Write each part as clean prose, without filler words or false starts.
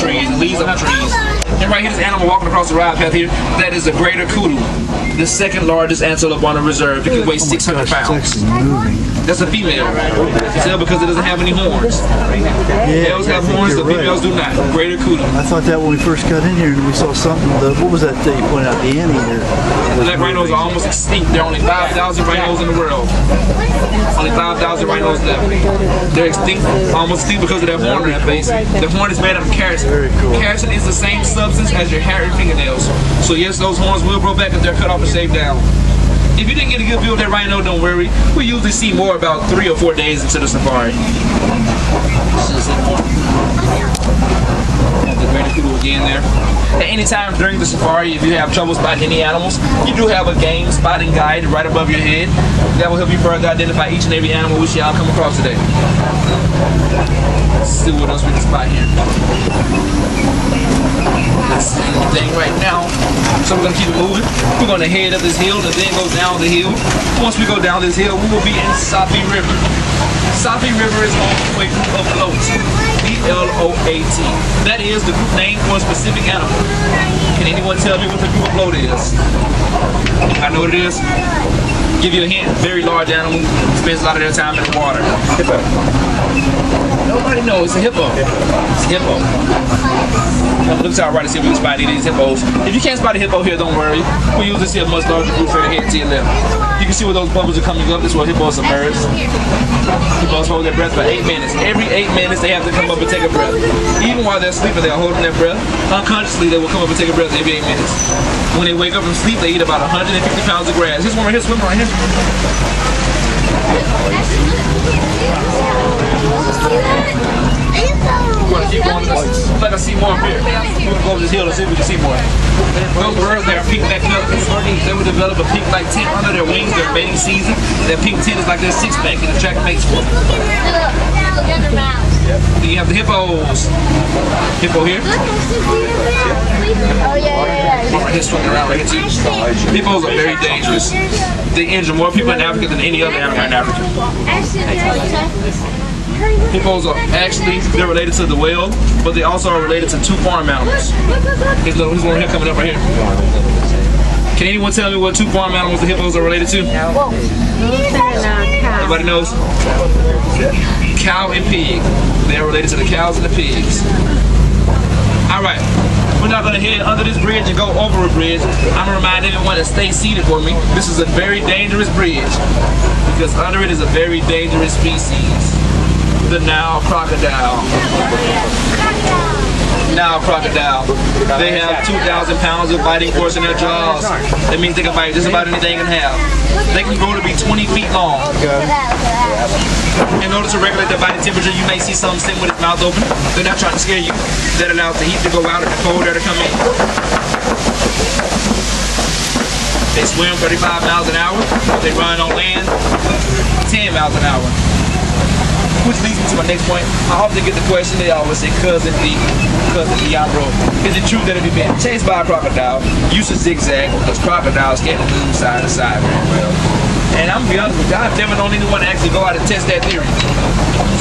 trees and leaves on the trees. And right here, this animal walking across the ride path here, that is a greater kudu, the second largest antelope on the reserve. It can weigh 600 pounds. That's a female. You tell because it doesn't have any horns. Males have horns, the females do not. Greater kudu. I thought that when we first got in here and we saw something, what was that thing you pointed out, the anteater? Black rhinos are almost extinct. There are only 5,000 rhinos in the world. Only 5,000 rhinos left. They're extinct, almost extinct because of that horn on their face. The horn is made out of keratin. Keratin is the same substance as your hair and fingernails. So yes, those horns will grow back if they're cut off and shaved down. If you didn't get a good view of that rhino, don't worry. We usually see more about 3 or 4 days into the safari. Have the greater kudu again there. At any time during the safari, if you have trouble spotting any animals, you do have a game spotting guide right above your head. That will help you further identify each and every animal we shall come across today. Let's see what else we can spot here. Let's see anything right now. So we're going to keep it moving. We're going to head up this hill and then go down the hill. Once we go down this hill, we will be in Sapi River. Sapi River is home to a group of floats. B-L-O-A-T. That is the group name for a specific animal. Can anyone tell me what the group of float is? I know what it is. Give you a hint. Very large animal. Spends a lot of their time in the water. Hippo. Nobody knows. It's a hippo. It's a hippo. Look to our right to see if we can spot any of these hippos. If you can't spot a hippo here, don't worry. We usually see a much larger group right here to your left. You can see where those bubbles are coming up. This is where hippos submerge. Hippos hold their breath for 8 minutes. Every 8 minutes, they have to come up and take a breath. Even while they're sleeping, they're holding their breath. Unconsciously, they will come up and take a breath every 8 minutes. When they wake up from sleep, they eat about 150 pounds of grass. Here's one right here, swimming right here. We're going to keep going. Looks like I see more up here. We're going to go over this hill and see if we can see more. Those birds, they are pink-neck milkers. They will develop a pink-like tint under their wings during mating season. That pink tint is like their six-pack and attract mates for them. Then you have the hippos. Hippo here. Oh yeah. Right here swimming around right here too. Hippos are very dangerous. They injure more people in Africa than any other animal in Africa. Hippos are actually, they're related to the whale, but they also are related to 2 farm animals. Here's one here coming up right here. Can anyone tell me what 2 farm animals the hippos are related to? Everybody knows? Cow and pig. They're related to the cows and the pigs. Alright, we're not going to head under this bridge and go over a bridge. I'm going to remind everyone to stay seated for me. This is a very dangerous bridge because under it is a very dangerous species. The Nile crocodile. Nile crocodile. They have 2,000 pounds of biting force in their jaws. That means they can bite just about anything in half. They can grow to be 20 feet long. In order to regulate their body temperature, you may see some sitting with its mouth open. They're not trying to scare you. That allows the heat to go out and the cold air to come in. They swim 35 miles an hour. They run on land 10 miles an hour. Which leads me to my next point. I often get the question, they always say, cousin D, bro. Is it true that if you've been chased by a crocodile, you should zigzag because crocodiles can't move side to side very well? And I'm gonna be honest with you, I've never known anyone to actually go out and test that theory.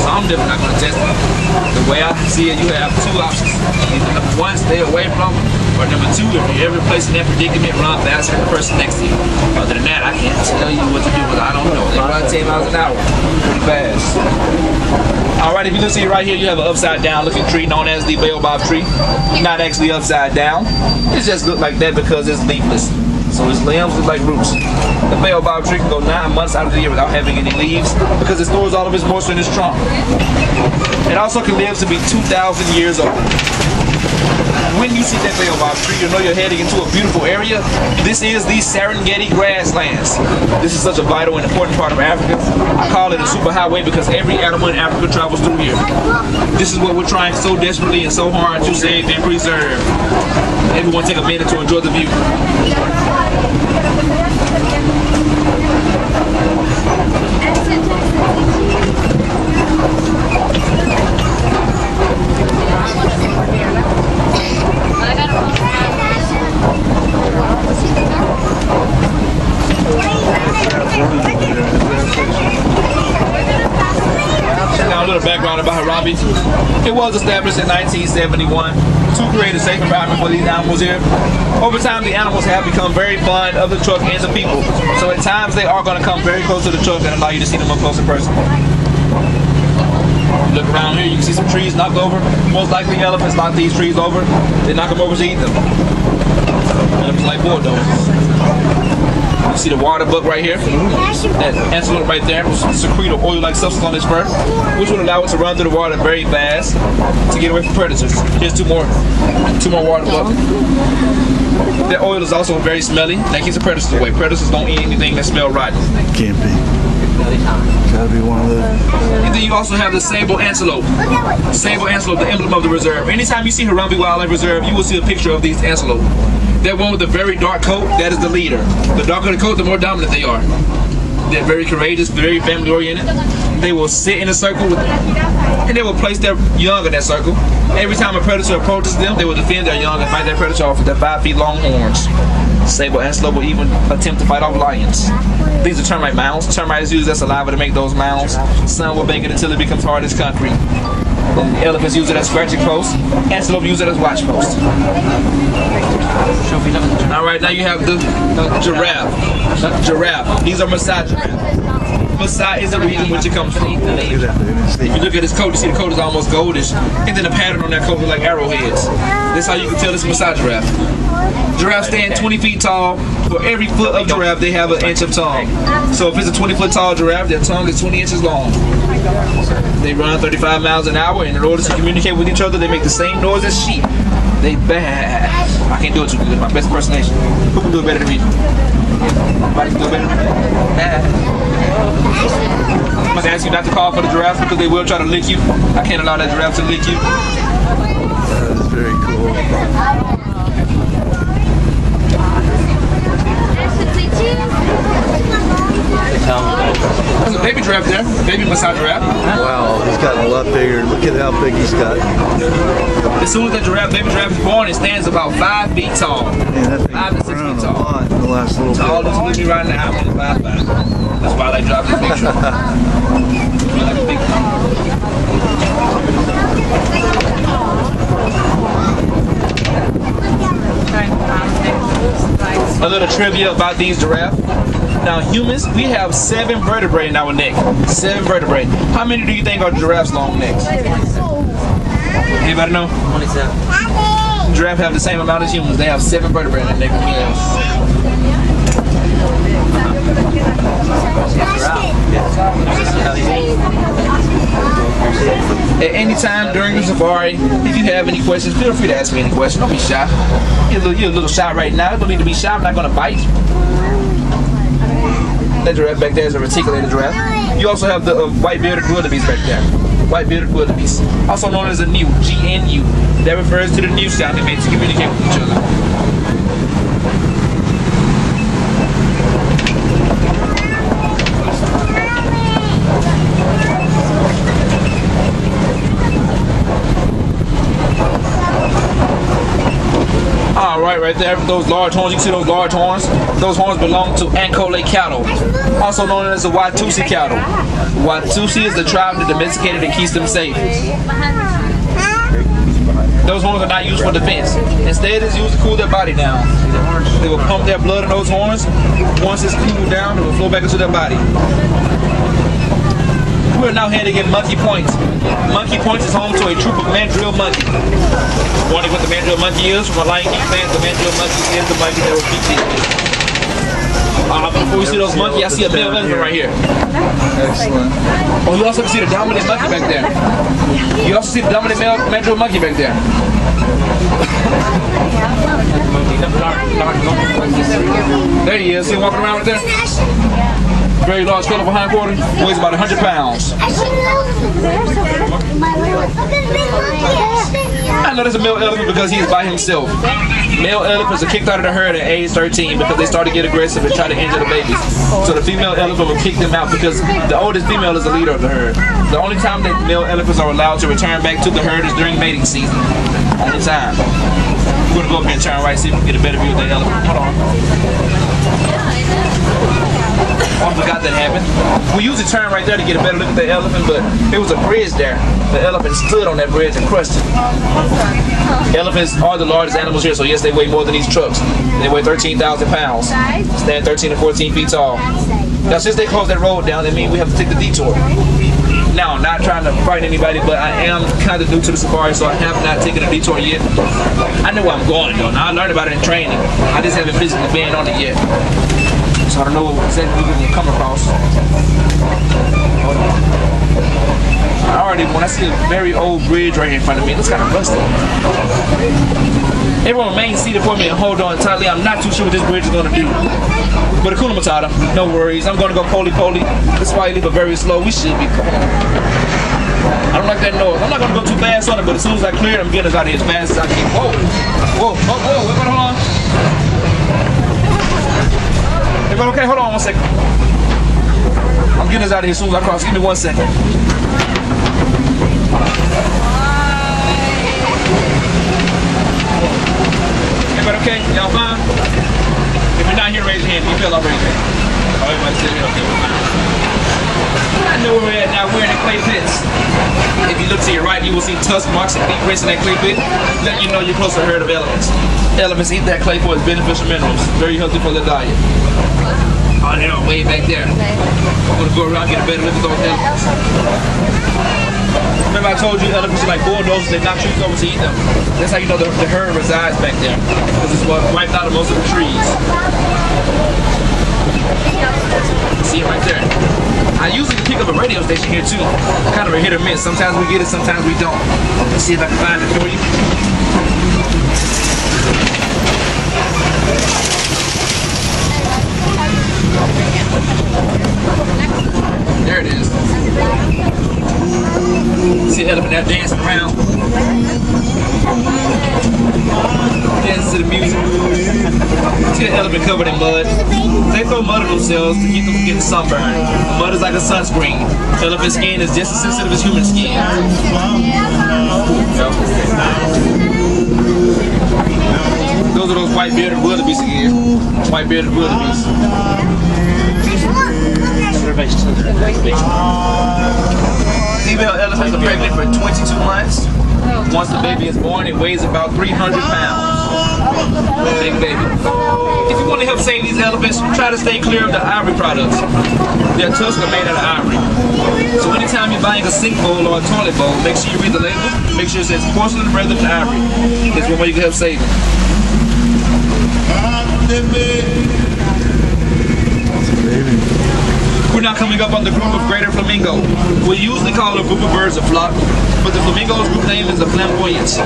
So I'm definitely not gonna test it. The way I see it, you have 2 options. Either number 1, stay away from them, or number 2, if you're ever placed in that predicament, run faster than the person next to you. Other than that, I can't tell you what to do because I don't know. They run 10 miles an hour, pretty fast. Alright, if you look see right here, you have an upside down looking tree known as the baobab tree. Not actually upside down. It just looks like that because it's leafless. So its limbs look like roots. The baobab tree can go 9 months out of the year without having any leaves because it stores all of its moisture in its trunk. It also can live to be 2,000 years old. When you see that baobab tree, you know you're heading into a beautiful area. This is the Serengeti grasslands. This is such a vital and important part of Africa. I call it a superhighway because every animal in Africa travels through here. This is what we're trying so desperately and so hard to save and preserve. Everyone take a minute to enjoy the view. Now a little background about Harambe. It was established in 1971 to create a safe environment for these animals here. Over time, the animals have become very fond of the truck and the people. So at times, they are going to come very close to the truck and allow you to see them up close and personal. Look around here, you can see some trees knocked over. Most likely elephants knock these trees over. They knock them over to eat them. Elephants like bulldozers. You see the water buck right here. That antelope right there will secrete an oil-like substance on its fur, which will allow it to run through the water very fast to get away from predators. Here's two more water buck. That oil is also very smelly. That keeps the predators away. Predators don't eat anything that smells rotten. Can't be. Gotta be one of those. And then you also have the sable antelope. Sable antelope, the emblem of the reserve. Anytime you see Harambe Wildlife Reserve, you will see a picture of these antelope. That one with the very dark coat, that is the leader. The darker the coat, the more dominant they are. They're very courageous, very family oriented. They will sit in a circle with them, and they will place their young in that circle. Every time a predator approaches them, they will defend their young and fight that predator off with their 5 feet long horns. Sable antelope will even attempt to fight off lions. These are termite mounds. Termite is used as saliva to make those mounds. Some will bake it until it becomes hard as concrete. And elephants use it as scratching posts. Antelope use it as watch posts. Alright, now you have the giraffe. Giraffe. These are Maasai giraffes. Maasai is the region which it comes from. If you look at his coat, you see the coat is almost goldish. And then the pattern on that coat is like arrowheads. That's how you can tell this Maasai giraffe. Giraffes stand 20 feet tall. For every foot of giraffe, they have an inch of tongue. So if it's a 20-foot tall giraffe, their tongue is 20 inches long. They run 35 miles an hour, and in order to communicate with each other, they make the same noise as sheep. They baa. I can't do it too good. My best impersonation. Who can do it better than me? Nobody can do it better than me? I'm going to ask you not to call for the giraffes because they will try to lick you. I can't allow that giraffe to lick you. That is very cool. There's a baby giraffe there, baby Maasai giraffe. Wow, he's gotten a lot bigger. Look at how big he's gotten. As soon as that baby giraffe is born, it stands about 5 feet tall. Man, that 5 to 6 feet tall. A lot in the last little bit. Tall as we be riding the house in 5'5". That's why they drop this big truck. A little trivia about these giraffes. Now humans, we have 7 vertebrae in our neck. 7 vertebrae. How many do you think are giraffes' long necks? Anybody know? 27. Giraffes have the same amount as humans. They have 7 vertebrae in their neck. At any time during the safari, if you have any questions, feel free to ask me any questions. Don't be shy. You're a little shy right now. You don't need to be shy. I'm not going to bite. That giraffe back there is a reticulated giraffe. You also have the white-bearded wildebeest back there. White-bearded wildebeest, also known as a gnu, G-N-U. That refers to the new sound they make to communicate with each other. Alright, right there, those large horns, you can see those large horns. Those horns belong to Ankole cattle, also known as the Watusi cattle. Watusi is the tribe that domesticated and keeps them safe. Those horns are not used for defense. Instead, it's used to cool their body down. They will pump their blood in those horns. Once it's cooled down, it will flow back into their body. We're now heading at Monkey Point. Monkey Point is home to a troop of mandrill monkeys. Wondering what the mandrill monkey is? From a Lion King fan, the mandrill monkey is the monkey that will keep these. Before you see those monkeys, I see a male elephant right here. Excellent. Oh, you also can see the dominant monkey back there. You also see the dominant male mandrill monkey back there. There he is. See him walking around right there? Very large, colorful hindquarter. Weighs about 100 pounds. I know there's a male elephant because he's by himself. Male elephants are kicked out of the herd at age 13 because they start to get aggressive and try to injure the babies. So the female elephant will kick them out because the oldest female is the leader of the herd. The only time that male elephants are allowed to return back to the herd is during mating season. Only time. We're going to go up here and turn right, see if we can get a better view of the elephant. Hold on. I forgot that happened. We usually turn right there to get a better look at the elephant, but there was a bridge there. The elephant stood on that bridge and crushed it. Elephants are the largest animals here, so yes, they weigh more than these trucks. They weigh 13,000 pounds. Stand 13 to 14 feet tall. Now, since they closed that road down, that means we have to take the detour. Now, I'm not trying to frighten anybody, but I am kind of new to the safari, so I have not taken a detour yet. I know where I'm going, though. Now, I learned about it in training. I just haven't physically been on it yet. So I don't know exactly what we're going to come across. I already, when I see a very old bridge right here in front of me, it looks kind of rusty. Everyone remain seated for me and hold on tightly. I'm not too sure what this bridge is going to do. But Hakuna Matata, no worries. I'm going to go poly-poly. This is why you leave it very slow. We should be, come on. I don't like that noise. I'm not going to go too fast on it, but as soon as I clear it, I'm getting us out of here as fast as I can. Whoa, whoa, whoa, whoa, everybody hold on. Everybody okay? Hold on 1 second. I'm getting us out of here as soon as I cross. Give me 1 second. Everybody okay? Y'all fine? If you're not here, raise your hand. If you fell off, raise your hand. Oh, everybody's still here. Okay, we're fine. I know where we're at now. We're in the clay pits. If you look to your right, you will see tusk marks and feet prints in that clay pit. Letting you know you're close to a herd of elephants. Elephants eat that clay for its beneficial minerals. Very healthy for their diet. Oh, they're way back there. I'm going to go around and get a better look at those elephants. Remember I told you elephants are like bulldozers, they knock trees over to eat them. That's how you know the herd resides back there. Because it's what wiped out of most of the trees. See it right there. I usually pick up a radio station here too. Kind of a hit or miss. Sometimes we get it, sometimes we don't. Let's see if I can find it for you. There it is. See the elephant there dancing around. Dancing to the music. See the elephant covered in mud. They throw mud on themselves to keep them from getting sunburned. Mud is like a sunscreen. Elephant skin is just as sensitive as human skin. Those are those white bearded wildebeest again. White bearded wildebeest. Female elephants are pregnant for 22 months. Once the baby is born, it weighs about 300 pounds. Big baby. If you want to help save these elephants, try to stay clear of the ivory products. Their tusks are made out of ivory. So anytime you're buying a sink bowl or a toilet bowl, make sure you read the label. Make sure it says porcelain rather than ivory. It's one way you can help save them. We're now coming up on the group of greater flamingo. We usually call a group of birds a flock, but the flamingo's group name is the flamboyants.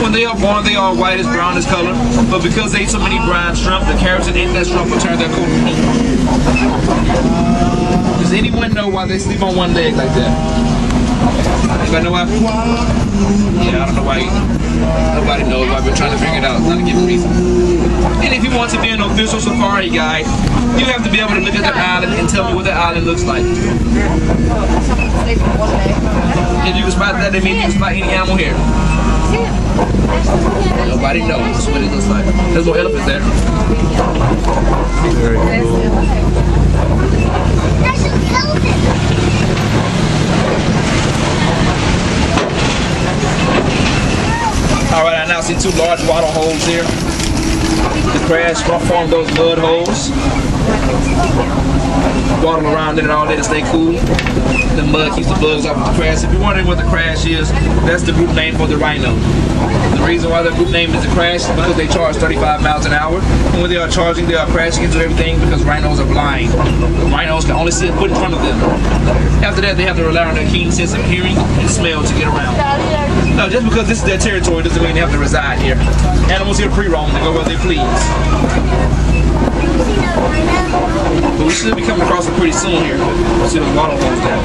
When they are born, they are whitish brownish color, but because they eat so many brine shrimp, the keratin in that shrimp will turn their coat pink. Does anyone know why they sleep on one leg like that? Anybody know why? Yeah, I don't know why either. Nobody knows why. We're trying to figure it out. It's not a given reason. And if you want to be an official safari guide, you have to be able to look at the island and tell me what the island looks like. If you can spot that, that means you can spot any animal here. Nobody knows what it looks like. There's no elephants there. Very cool. Alright, I now see two large water holes here. The crash formed those mud holes. Waddle around in it all day to stay cool. The mud keeps the bugs off of the crash. If you're wondering what the crash is, that's the group name for the rhino. The reason why the group name is the crash is because they charge 35 miles an hour. And when they are charging, they are crashing into everything because rhinos are blind. Rhinos can only see a foot in front of them. After that, they have to rely on their keen sense of hearing and smell to get around. Now, just because this is their territory doesn't mean they have to reside here. Animals here pre-roam, they go where they please. But we should be coming across it pretty soon here. See those water holes there.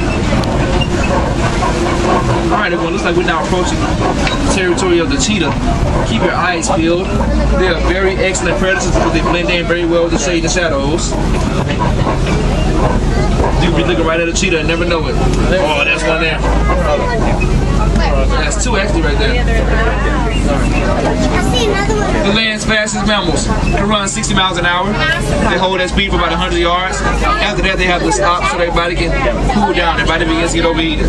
Alright everyone, looks like we're now approaching the territory of the cheetah. Keep your eyes peeled. They are very excellent predators because they blend in very well with the shade and shadows. You be looking right at a cheetah and never know it. Oh, there's one there. That's two actually right there. I see another one. The land's fastest mammals. They run 60 miles an hour. They hold that speed for about 100 yards. After that, they have to stop so their body can cool down. Their body begins to get overheated.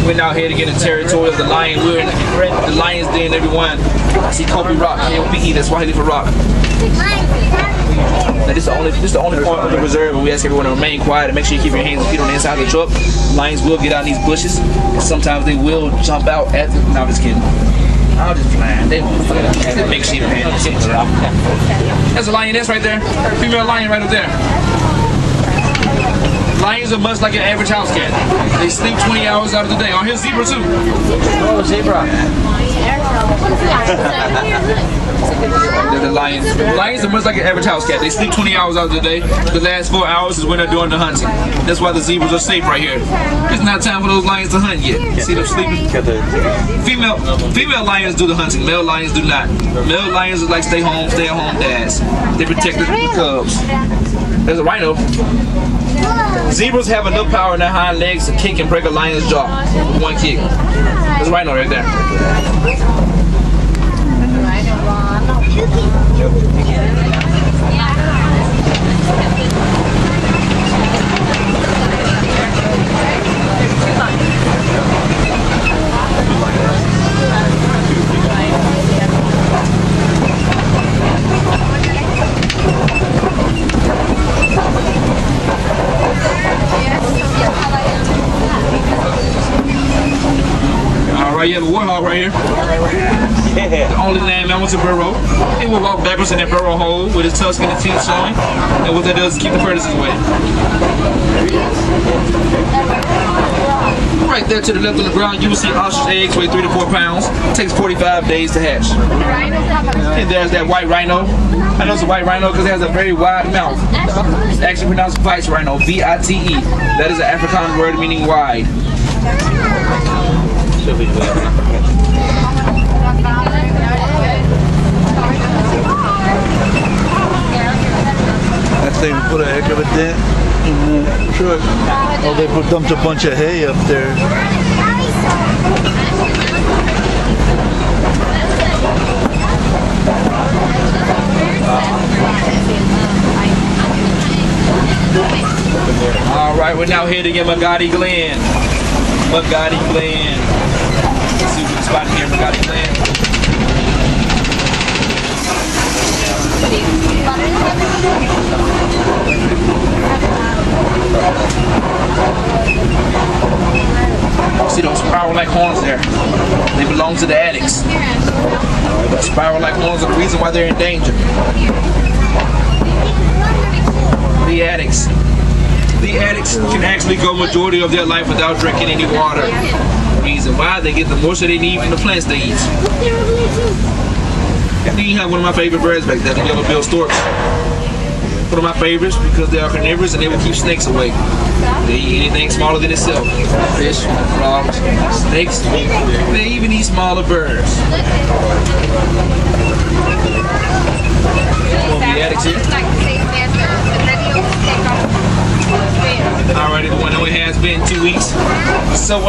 We're out here to get in the territory of the lion. We're in the lion's den, everyone. I see Kobe Rock, K-O-P-E, that's Swahili for rock. Now, this is the only part of the reserve where we ask everyone to remain quiet and make sure you keep your hands and feet on the inside of the truck. Lions will get out in these bushes, and sometimes they will jump out at the... No, I'm just kidding. I'm just playing. They won't make sure you pay attention. That's a lioness right there. Female lion right up there. Lions are much like an average house cat. They sleep 20 hours out of the day. Oh, here's zebra too. Oh, zebra. The lions. Lions are much like an average house cat. They sleep 20 hours out of the day. The last 4 hours is when they're doing the hunting. That's why the zebras are safe right here. It's not time for those lions to hunt yet. See them sleeping? Female lions do the hunting. Male lions do not. Male lions are like stay at home dads. They protect the cubs. There's a rhino. Zebras have enough power in their hind legs to kick and break a lion's jaw with one kick. There's a rhino right there. Alright, you have a warthog right here. The only land mammal to burrow. It will walk backwards in that burrow hole with its tusks and its teeth showing. And what that does is keep the predators away. Right there to the left on the ground, you will see ostrich eggs weigh 3 to 4 pounds. It takes 45 days to hatch. And there's that white rhino. I know it's a white rhino because it has a very wide mouth. It's actually pronounced vice rhino, V-I-T-E. That is an Afrikaans word meaning wide. That thing put a heck of a dent in the truck. Oh, they dumped a bunch of hay up there. Alright, we're now heading in Motti Glenn. Motti Glenn. Let's see if we can spot here, Motti Glenn. See those spiral-like horns there? They belong to the addicts. The spiral-like horns are the reason why they're in danger. The addicts. The addicts can actually go majority of their life without drinking any water. The reason why, they get the moisture they need from the plants they eat. And then you have one of my favorite birds back there, the yellow-billed storks. One of my favorites because they are carnivorous and they will keep snakes away. They eat anything smaller than itself. Fish, frogs, snakes. They even eat smaller birds. The addicts here. Alright everyone, it has been 2 weeks. So